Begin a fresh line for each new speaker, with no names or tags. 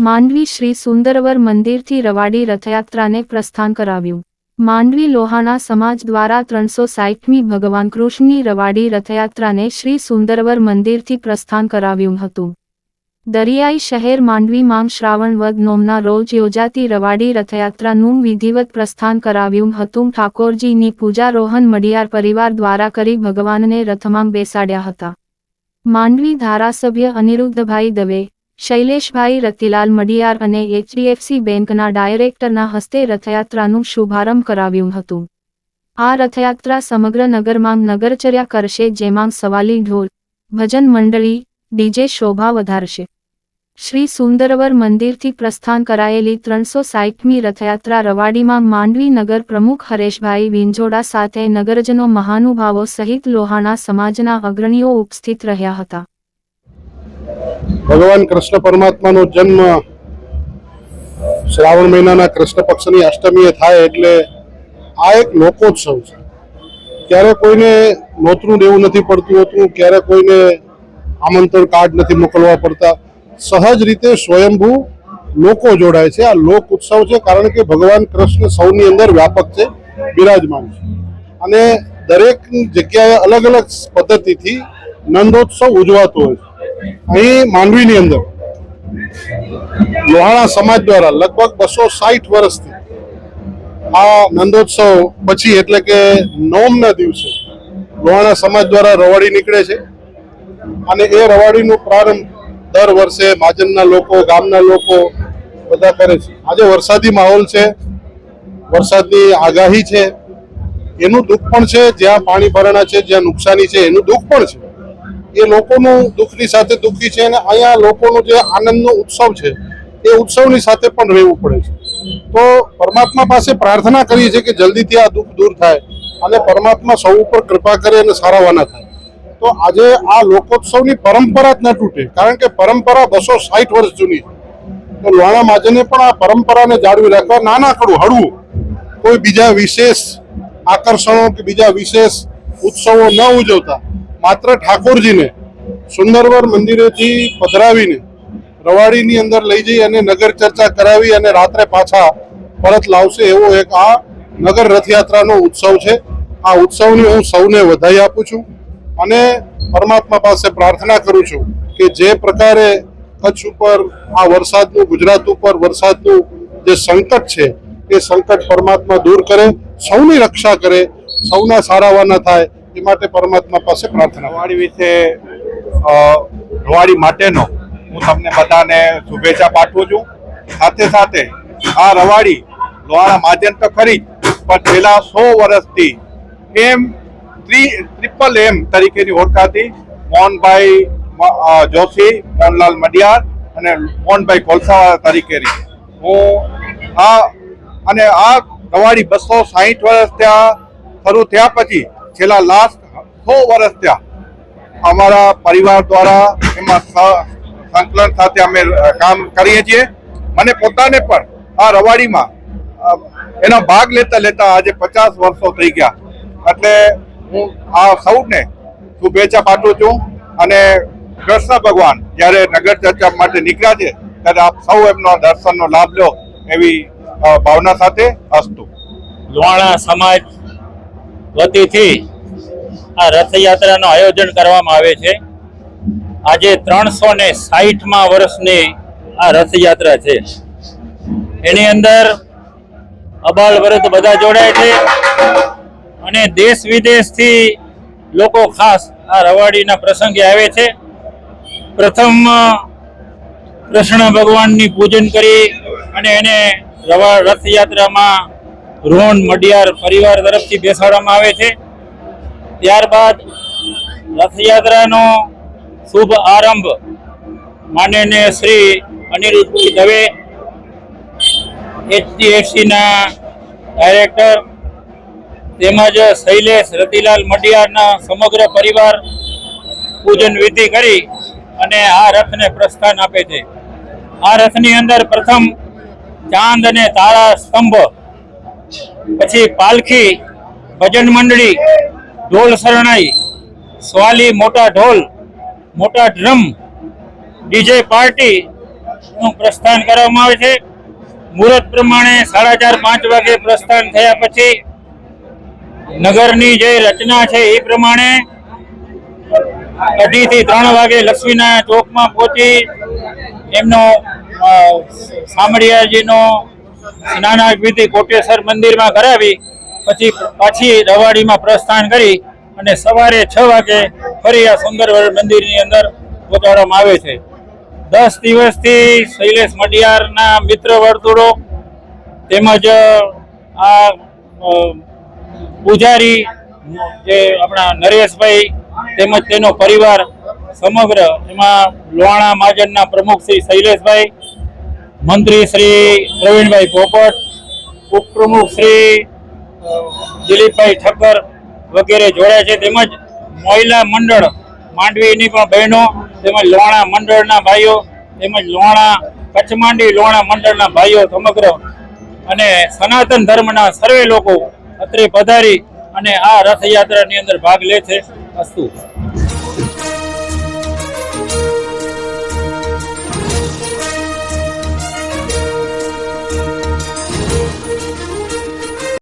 માંડવી શ્રી સુંદરવર મંદિરથી રવાડી રથયાત્રાને પ્રસ્થાન કરાવ્યું। માંડવી લોહાણા સમાજ દ્વારા 360મી ભગવાન કૃષ્ણની રવાડી રથયાત્રાને શ્રી સુંદરવર મંદિરથી પ્રસ્થાન કરાવ્યું હતું। દરિયાઈ શહેર માંડવીમાં શ્રાવણ વદ નોમના રોજ યોજાતી રવાડી રથયાત્રાનું વિધિવત પ્રસ્થાન કરાવ્યું હતું। ઠાકોરજીની પૂજા રોહન મડિયાર પરિવાર દ્વારા કરી ભગવાનને રથમાં બેસાડ્યા હતા। માંડવી ધારાસભ્ય અનિરુદ્ધભાઈ દવે, શૈલેષભાઈ રતિલાલ મડિયાર અને HDFC બેંકના ડાયરેક્ટરના હસ્તે રથયાત્રાનું શુભારંભ કરાવ્યું હતું। આ રથયાત્રા સમગ્ર નગરમાં નગરચર્યા કરશે, જેમાં સવાલી ઢોલ, ભજન મંડળી, ડીજે શોભા વધારશે। શ્રી સુંદરવર મંદિરથી પ્રસ્થાન કરાયેલી 360મી રથયાત્રા રવાડીમાં માંડવી નગર પ્રમુખ હરેશભાઈ વિંજોડા સાથે નગરજનો, મહાનુભાવો સહિત લોહાણા સમાજના અગ્રણીઓ ઉપસ્થિત રહ્યા હતા।
ભગવાન કૃષ્ણ પરમાત્માનો જન્મ શ્રાવણ મહિનાના કૃષ્ણ પક્ષની અષ્ટમીએ થાય એટલે આ એક લોકોત્સવ છે। ક્યારે કોઈને નોતરું દેવું નથી પડતું હોતું, ક્યારે કોઈને આમંત્રણ કાર્ડ નથી મોકલવા પડતા। સહજ રીતે સ્વયંભૂ લોકો જોડાય છે। આ લોક ઉત્સવ છે, કારણ કે ભગવાન કૃષ્ણ સૌની અંદર વ્યાપક છે, બિરાજમાન છે, અને દરેક જગ્યાએ અલગ અલગ પદ્ધતિથી નંદોત્સવ ઉજવાતો હોય છે। અહીં માંડવીની અંદર લોહાણા સમાજ દ્વારા લગભગ 260 વર્ષથી આ નંદોત્સવ પછી એટલે કે નોમના દિવસે લોહાણા સમાજ દ્વારા રવાડી નીકળે છે, અને એ રવાડીનો પ્રારંભ દર વર્ષે મહાજનના લોકો, ગામના લોકો બધા કરે છે। આજે વરસાદી માહોલ છે, વરસાદની આગાહી છે, એનું દુઃખ પણ છે, જ્યાં પાણી ભરાણા છે, જ્યાં નુકસાની છે એનું દુઃખ પણ છે। એ લોકોનું દુઃખની સાથે દુઃખી છે, અને અહીંયા લોકોનો જે આનંદનો ઉત્સવ છે એ ઉત્સવની સાથે પણ રહેવું પડે છે। તો પરમાત્મા પાસે પ્રાર્થના કરીએ છીએ કે જલ્દીથી આ દુઃખ દૂર થાય અને પરમાત્મા સૌ ઉપર કૃપા કરે અને સારાવાના થાય। તો આજે આ લોકોત્સવની પરંપરા જ ન તૂટે, કારણ કે પરંપરા 260 વર્ષ જૂની છે। તો લોહાણા મહાજને પણ આ પરંપરાને જાળવી રાખવા નાનકડું હળવું કોઈ બીજા વિશેષ આકર્ષણો કે બીજા વિશેષ ઉત્સવો ન ઉજવતા માત્ર ઠાકોરજીને સુંદરવર મંદિરેથી પધરાવીને રવાડીની અંદર લઈ જઈ અને નગર ચર્ચા કરાવી અને રાત્રે પાછા પરત લાવશે એવો એક આ નગર રથયાત્રાનો ઉત્સવ છે। આ ઉત્સવની હું સૌને વધાઈ આપું છું અને પરમાત્મા પાસે પ્રાર્થના કરું છું કે જે પ્રકારે કચ્છ ઉપર આ વરસાદનું, ગુજરાત ઉપર વરસાદનું જે સંકટ છે એ સંકટ પરમાત્મા દૂર કરે, સૌની રક્ષા કરે, સૌના સારાવાના થાય એ માટે પરમાત્મા પાસે પ્રાર્થના।
રવાડી વિશે રવાડી માટેનો હું તમને બધાને શુભેચ્છા પાઠવું છું। સાથે સાથે આ રવાડી લોહાણા મહાજન તો ખરી, પણ છેલ્લા 100 વર્ષથી ટ્રિપલ એમ તરીકેની ઓળખાતી મોહનભાઈ જોશી, મોહનલાલ મડિયાર અને મોહનભાઈ કોલસાવાળા તરીકેની હું આ રવાડી 260 વર્ષ ત્યાં શરૂ થયા પછી છેલ્લા લાસ્ટ 100 વર્ષ ત્યાં અમારા પરિવાર દ્વારા એમાં સંકલન સાથે અમે કામ કરીએ છીએ। મને પોતાને પણ આ રવાડીમાં એનો ભાગ લેતા લેતા આજે 50 વર્ષો થઈ ગયા, એટલે હું આ સૌને શુભેચ્છા પાઠવું છું। અને કૃષ્ણ ભગવાન જ્યારે નગર ચર્ચા માટે નીકળ્યા છે ત્યારે આપ સૌ એમનો દર્શનનો લાભ લો એવી ભાવના સાથે અસ્તુ।
લોહાણા સમાજ વતીથી આ રથયાત્રાનું આયોજન કરવામાં આવે છે। આજે 360મા વર્ષની આ રથયાત્રા છે। એની અંદર અબાલ વૃદ્ધ બધા જોડાય છે અને દેશ વિદેશથી લોકો ખાસ આ રવાડીના પ્રસંગે આવે છે। પ્રથમ કૃષ્ણ ભગવાનની પૂજન કરી અને એને રથયાત્રામાં રોહન મડિયાર પરિવાર તરફથી બેસાડવામાં આવે છે। ત્યારબાદ રથયાત્રાનો શુભ આરંભ માનનીય શ્રી અનિરુદ્ધભાઈ દવે, HDFCના ડાયરેક્ટર, તેમજ શૈલેષ રતિલાલ મડિયારના સમગ્ર પરિવાર પૂજન વિધિ કરી અને આ રથને પ્રસ્થાન આપે છે। આ રથની અંદર પ્રથમ ચાંદ અને તારા સ્તંભ, પછી પાલખી, ભજન મંડળી, ઢોલ શરણાઈ, સ્વાલી, મોટા ઢોલ, મોટા ડ્રમ, ડીજે પાર્ટી નું પ્રસ્થાન કરવામાં આવે છે. મુહૂર્ત પ્રમાણે 4:30-5 વાગે પ્રસ્થાન થયા પછી નગરની જે રચના છે એ પ્રમાણે 2:30 થી 3 વાગે લક્ષ્મીના ચોકમાં પહોંચી એમનો શામળિયાજીનો સ્નાનાવિધિ કોટેશ્વર મંદિરમાં કરાવી પછી પાછી રવાડીમાં પ્રસ્થાન કરી અને સવારે 6 વાગે ફરી આ સુંદરવન મંદિરની અંદર પહોંચાડવામાં આવે છે. 10 દિવસથી શૈલેષ મડિયારના મિત્ર વર્તુળો તેમજ આ પૂજારી જે આપણા નરેશભાઈ તેમજ તેનો પરિવાર સમગ્ર એમાં લોહાણા મહાજનના પ્રમુખ શ્રી શૈલેષભાઈ, મંત્રી શ્રી પ્રવીણભાઈ પોપટ, ઉપપ્રમુખ શ્રી દિલીપભાઈ ઠક્કર વગેરે જોડાયા છે. તેમજ મહિલા મંડળ માંડવીની પણ બહેનો તેમજ લોહાણા મંડળના ભાઈઓ તેમજ લોહાણા કચ્છમાંડી લોહાણા મંડળના ભાઈઓ સમગ્ર અને સનાતન ધર્મના સર્વે લોકો અત્રે પધારી અને આ રથયાત્રાની અંદર ભાગ લે છે. અસ્તુ.